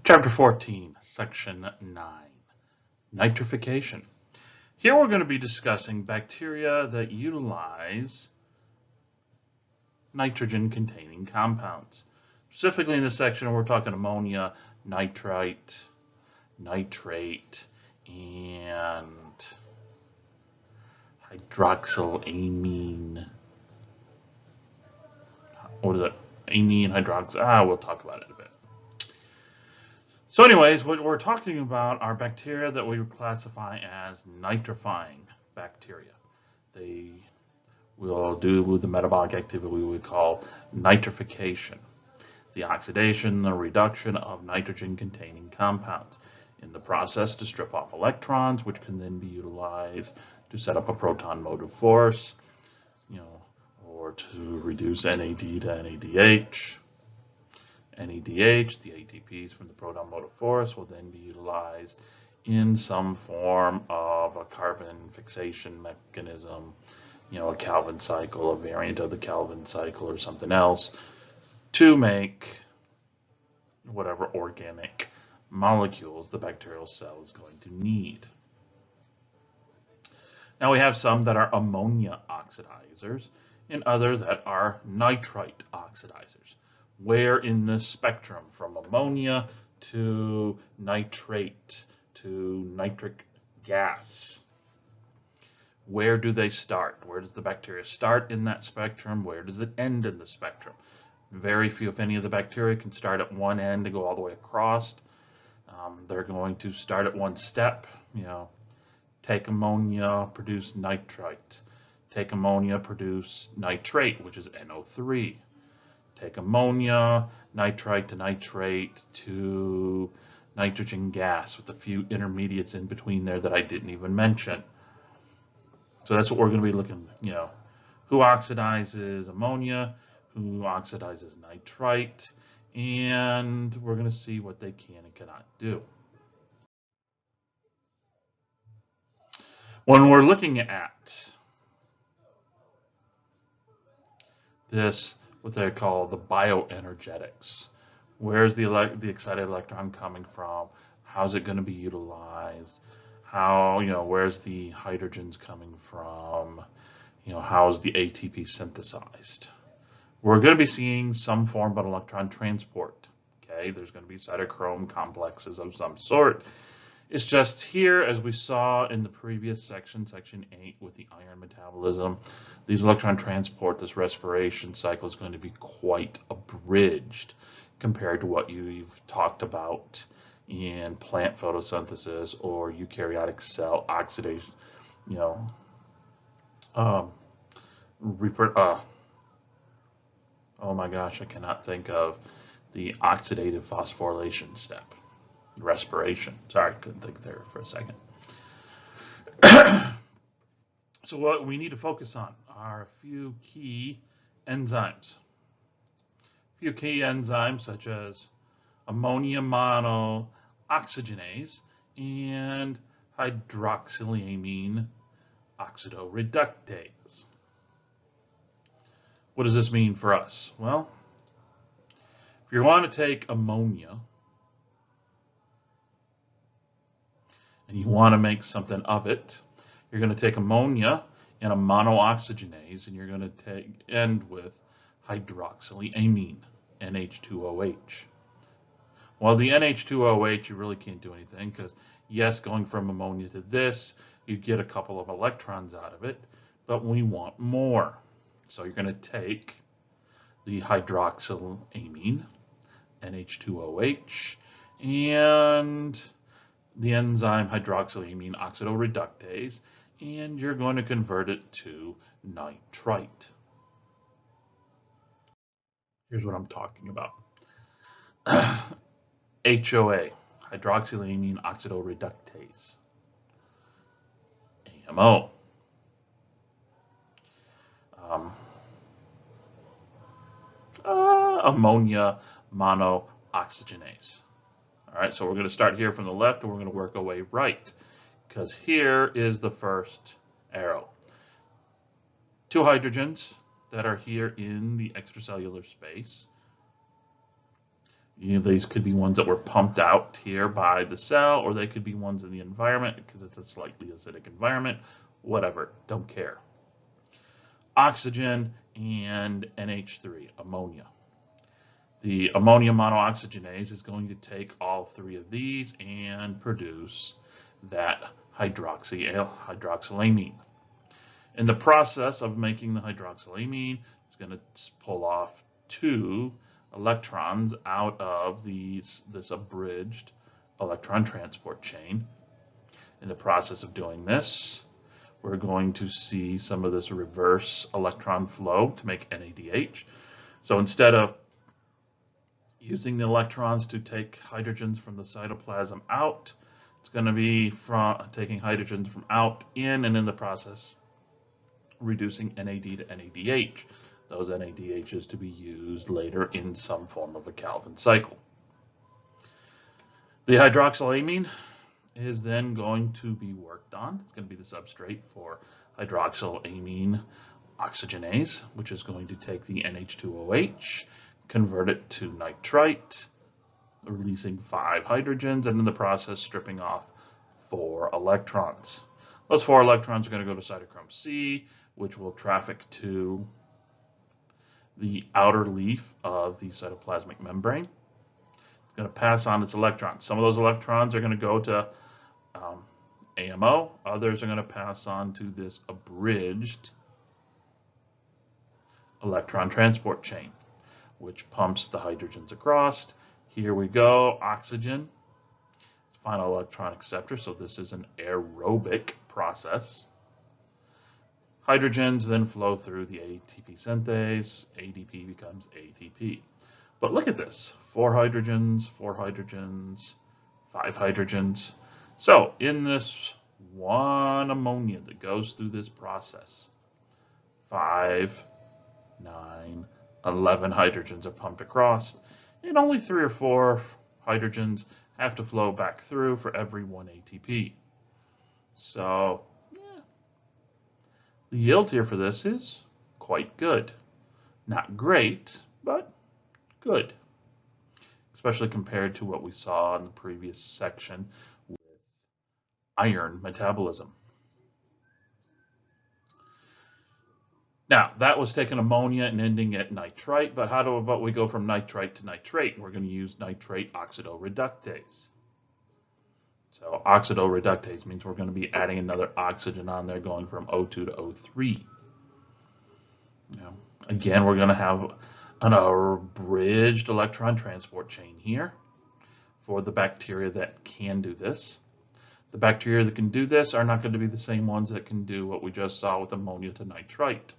Chapter 14, Section 9, Nitrification. Here we're going to be discussing bacteria that utilize nitrogen-containing compounds. Specifically in this section, we're talking ammonia, nitrite, nitrate, and hydroxylamine. What is it? Amine, hydroxy. We'll talk about it in a bit. So anyways, what we're talking about are bacteria that we would classify as nitrifying bacteria. They will do the metabolic activity we would call nitrification, the oxidation, the reduction of nitrogen-containing compounds. In the process to strip off electrons, which can then be utilized to set up a proton motive force, or to reduce NAD to NADH. NADH, the ATPs from the proton motive force, will then be utilized in some form of a carbon fixation mechanism, a Calvin cycle, a variant of the Calvin cycle, or something else, to make whatever organic molecules the bacterial cell is going to need. Now we have some that are ammonia oxidizers and others that are nitrite oxidizers. Where in the spectrum from ammonia to nitrate to nitric gas? Where do they start? Where does the bacteria start in that spectrum? Where does it end in the spectrum? Very few, if any, of the bacteria can start at one end and go all the way across. They're going to start at one step, take ammonia, produce nitrite. Take ammonia, produce nitrate, which is NO3. Take ammonia, nitrite to nitrate to nitrogen gas with a few intermediates in between there that I didn't even mention. So that's what we're going to be looking, who oxidizes ammonia, who oxidizes nitrite, and we're going to see what they can and cannot do. When we're looking at this, what they call the bioenergetics. Where's the excited electron coming from? How's it going to be utilized? Where's the hydrogens coming from? How's the ATP synthesized? We're going to be seeing some form of electron transport. Okay, there's going to be cytochrome complexes of some sort. It's just here, as we saw in the previous section, section 8, with the iron metabolism, these electron transport, this respiration cycle is going to be quite abridged compared to what you've talked about in plant photosynthesis or eukaryotic cell oxidation, oh my gosh, I cannot think of the oxidative phosphorylation step. Respiration. Sorry, couldn't think there for a second. So what we need to focus on are a few key enzymes. A few key enzymes such as ammonia monoxygenase and hydroxylamine oxido reductase. What does this mean for us? Well, if you want to take ammonia and you want to make something of it, you're going to take ammonia and a monooxygenase, and you're going to end with hydroxylamine, NH2OH. Well, the NH2OH, you really can't do anything because, yes, going from ammonia to this, you get a couple of electrons out of it, but we want more. So you're going to take the hydroxylamine, NH2OH, and the enzyme hydroxylamine oxidoreductase, and you're going to convert it to nitrite. Here's what I'm talking about. HOA, hydroxylamine oxidoreductase. AMO. Ammonia monooxygenase. All right, so we're going to start here from the left and we're going to work our way right, because here is the first arrow. Two hydrogens that are here in the extracellular space. These could be ones that were pumped out here by the cell, or they could be ones in the environment because it's a slightly acidic environment. Whatever, don't care. Oxygen and NH3, ammonia. The ammonia monooxygenase is going to take all three of these and produce that hydroxylamine. In the process of making the hydroxylamine, it's going to pull off 2 electrons out of this abridged electron transport chain. In the process of doing this, we're going to see some of this reverse electron flow to make NADH. So instead of using the electrons to take hydrogens from the cytoplasm out, it's going to be taking hydrogens from out in, and in the process reducing NAD to NADH. Those NADHs to be used later in some form of a Calvin cycle. The hydroxylamine is then going to be worked on. It's going to be the substrate for hydroxylamine oxygenase, which is going to take the NH2OH, convert it to nitrite, releasing 5 hydrogens, and in the process stripping off 4 electrons. Those 4 electrons are going to go to cytochrome C, which will traffic to the outer leaf of the cytoplasmic membrane. It's going to pass on its electrons. Some of those electrons are going to go to AMO. Others are going to pass on to this abridged electron transport chain, which pumps the hydrogens across. Here we go, oxygen. It's final electron acceptor, so this is an aerobic process. Hydrogens then flow through the ATP synthase. ADP becomes ATP. But look at this, 4 hydrogens, 4 hydrogens, 5 hydrogens. So in this one ammonia that goes through this process, 5, 9, 11 hydrogens are pumped across, and only 3 or 4 hydrogens have to flow back through for every 1 ATP. So yeah, the yield here for this is quite good. Not great, but good, especially compared to what we saw in the previous section with iron metabolism. Now, that was taking ammonia and ending at nitrite, but how about we go from nitrite to nitrate? We're going to use nitrate oxido reductase. So oxido reductase means we're going to be adding another oxygen on there, going from O2 to O3. Again, we're going to have an abridged electron transport chain here for the bacteria that can do this. The bacteria that can do this are not going to be the same ones that can do what we just saw with ammonia to nitrite.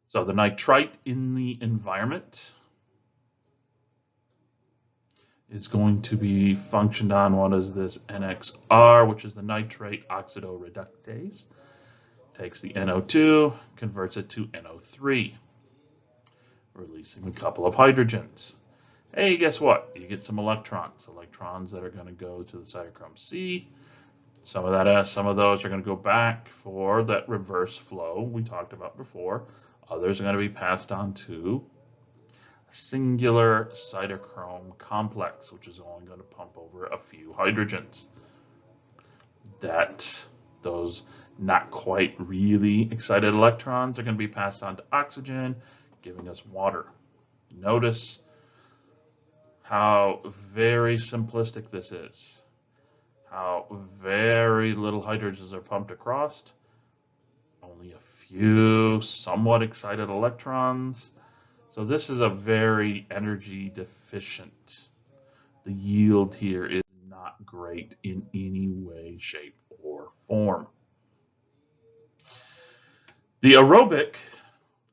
So the nitrite in the environment is going to be functioned on what is this NXR, which is the nitrate oxido reductase. Takes the NO2, converts it to NO3, releasing a couple of hydrogens. Hey, guess what? You get some electrons. Electrons that are going to go to the cytochrome C. Some of those are going to go back for that reverse flow we talked about before. Others are going to be passed on to a singular cytochrome complex, which is only going to pump over a few hydrogens. Those not quite really excited electrons are going to be passed on to oxygen, giving us water. Notice how very simplistic this is. How very little hydrogens are pumped across. Only a few somewhat excited electrons. So this is a very energy deficient. The yield here is not great in any way, shape, or form. The aerobic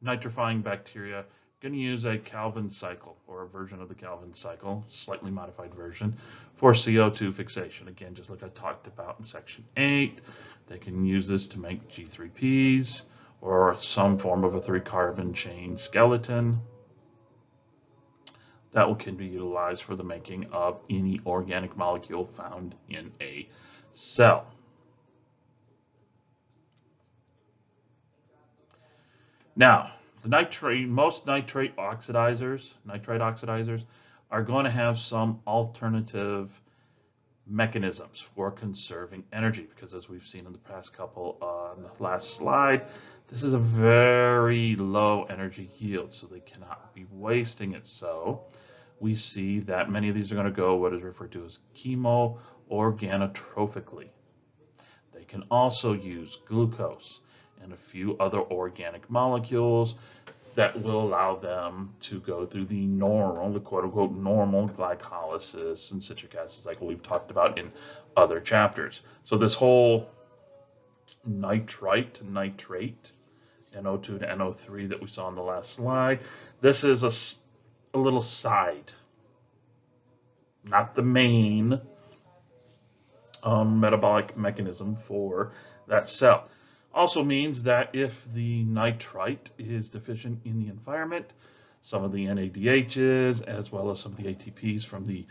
nitrifying bacteria are going to use a Calvin cycle, or a version of the Calvin cycle, slightly modified version, for CO2 fixation. Again, just like I talked about in section 8, they can use this to make G3Ps or some form of a 3-carbon chain skeleton that can be utilized for the making of any organic molecule found in a cell. Now, Most nitrate oxidizers are going to have some alternative mechanisms for conserving energy, because as we've seen in the past couple on the last slide, this is a very low energy yield, so they cannot be wasting it. So we see that many of these are going to go what is referred to as chemo organotrophically. They can also use glucose and a few other organic molecules that will allow them to go through the quote-unquote normal glycolysis and citric acid cycle we've talked about in other chapters. So this whole nitrate, NO2 to NO3 that we saw on the last slide, this is a little side, not the main metabolic mechanism for that cell. Also means that if the nitrite is deficient in the environment, some of the NADHs as well as some of the ATPs from the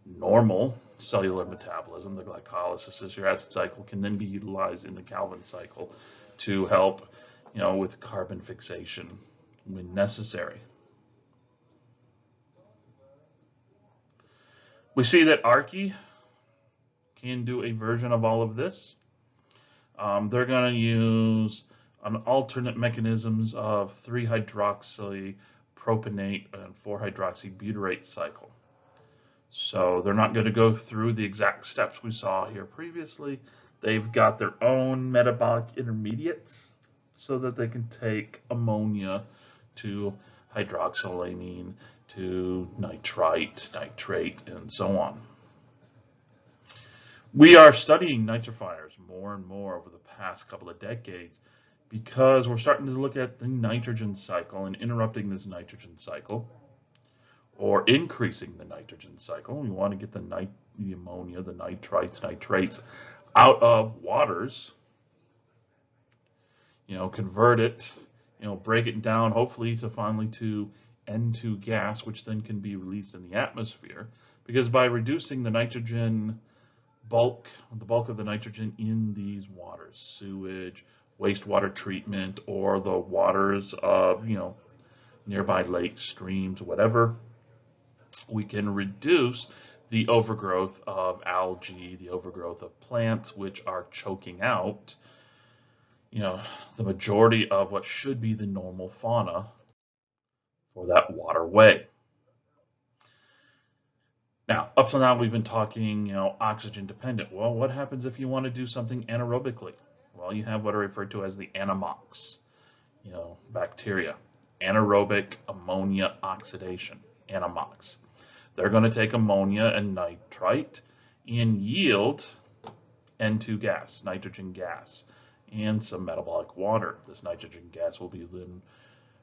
normal cellular metabolism, the glycolysis citric acid cycle, can then be utilized in the Calvin cycle to help, with carbon fixation when necessary. We see that Archie can do a version of all of this. They're going to use an alternate mechanisms of 3-hydroxy propionate and 4-hydroxy butyrate cycle. So they're not going to go through the exact steps we saw here previously. They've got their own metabolic intermediates so that they can take ammonia to hydroxylamine to nitrite, nitrate, and so on. We are studying nitrifiers more and more over the past couple of decades because we're starting to look at the nitrogen cycle and interrupting this nitrogen cycle or increasing the nitrogen cycle. We want to get the ammonia, the nitrites, nitrates out of waters, convert it, break it down hopefully to finally to N2 gas, which then can be released in the atmosphere, because by reducing the nitrogen the bulk of the nitrogen in these waters, sewage, wastewater treatment, or the waters of, nearby lakes, streams, whatever, we can reduce the overgrowth of algae, the overgrowth of plants, which are choking out, the majority of what should be the normal fauna for that waterway. Now, up till now, we've been talking, oxygen dependent. Well, what happens if you want to do something anaerobically? Well, you have what are referred to as the Anamox, bacteria. Anaerobic ammonia oxidation, Anamox. They're going to take ammonia and nitrite and yield N2 gas, nitrogen gas, and some metabolic water. This nitrogen gas will be then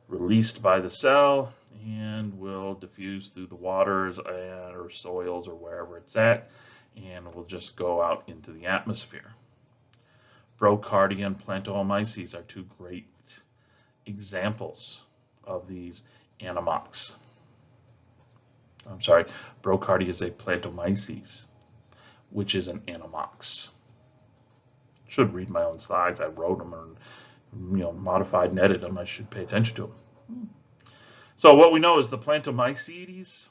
released by the cell and will diffuse through the waters or soils or wherever it's at, and will just go out into the atmosphere. Brocardia and plantomyces are two great examples of these Anamox. I'm sorry, Brocardia is a plantomyces, which is an Anamox. Should read my own slides. I wrote them and modified and edited them. I should pay attention to them. So what we know is the plantomyces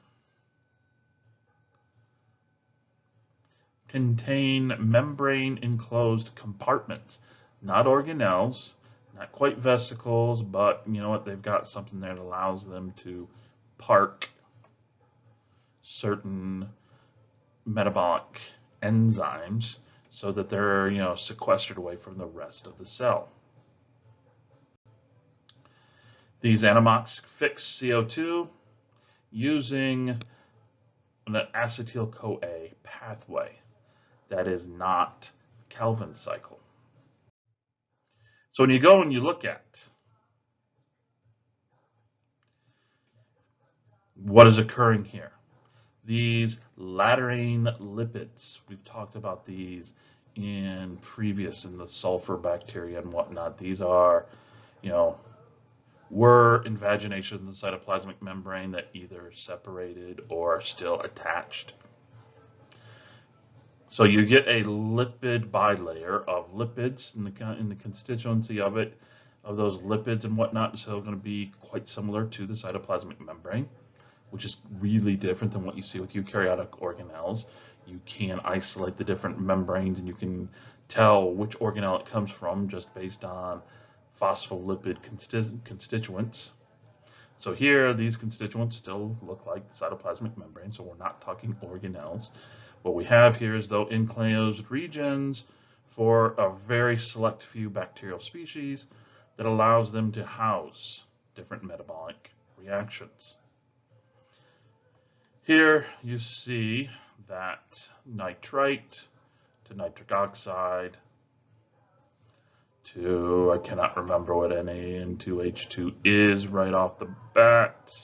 contain membrane-enclosed compartments, not organelles, not quite vesicles, but they've got something there that allows them to park certain metabolic enzymes so that they're sequestered away from the rest of the cell. These Anamox fix CO2 using an acetyl-CoA pathway that is not Calvin cycle. So when you go and you look at what is occurring here, these laterine lipids, we've talked about these in the sulfur bacteria and whatnot. These are, were invagination of the cytoplasmic membrane that either separated or are still attached. So you get a lipid bilayer of lipids in the constituency of it, of those lipids and whatnot, so going to be quite similar to the cytoplasmic membrane, which is really different than what you see with eukaryotic organelles. You can isolate the different membranes and you can tell which organelle it comes from just based on phospholipid constituents. So here, these constituents still look like the cytoplasmic membrane, so we're not talking organelles. What we have here is, though, enclosed regions for a very select few bacterial species that allows them to house different metabolic reactions. Here you see that nitrite to nitric oxide to, I cannot remember what NaN2H2 is right off the bat.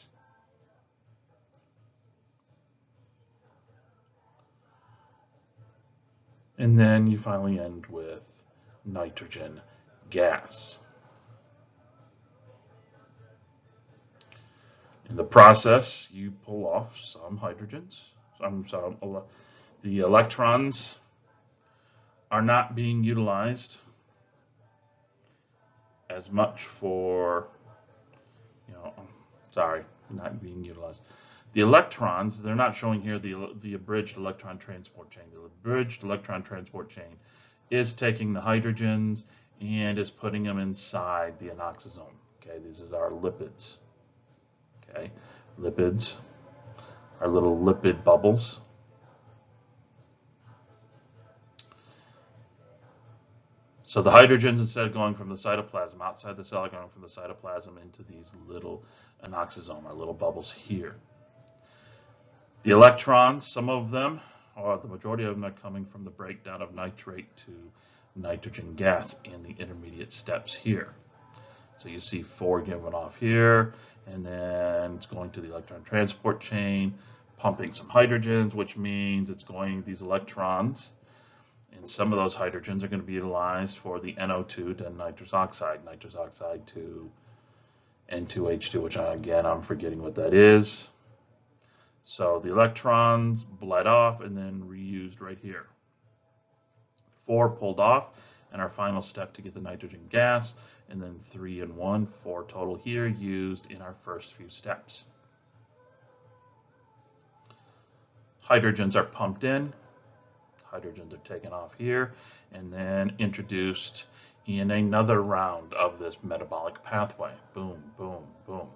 And then you finally end with nitrogen gas. In the process, you pull off some hydrogens. The electrons are not being utilized as much for, not being utilized. The electrons, they're not showing here the abridged electron transport chain. The abridged electron transport chain is taking the hydrogens and is putting them inside the anoxosome. Okay, this is our lipids. Okay, lipids are little lipid bubbles. So the hydrogens, instead of going from the cytoplasm outside the cell, are going from the cytoplasm into these little anoxosome, our little bubbles here. The electrons, some of them, or the majority of them, are coming from the breakdown of nitrate to nitrogen gas in the intermediate steps here. So you see 4 given off here, and then it's going to the electron transport chain, pumping some hydrogens, which means it's going, these electrons, and some of those hydrogens are going to be utilized for the NO2 to nitrous oxide to N2H2, which again, I'm forgetting what that is. So the electrons bled off and then reused right here. 4 pulled off, and our final step to get the nitrogen gas, and then 3 and 1, 4 total here, used in our first few steps. Hydrogens are pumped in. Hydrogens are taken off here and then introduced in another round of this metabolic pathway. Boom, boom, boom.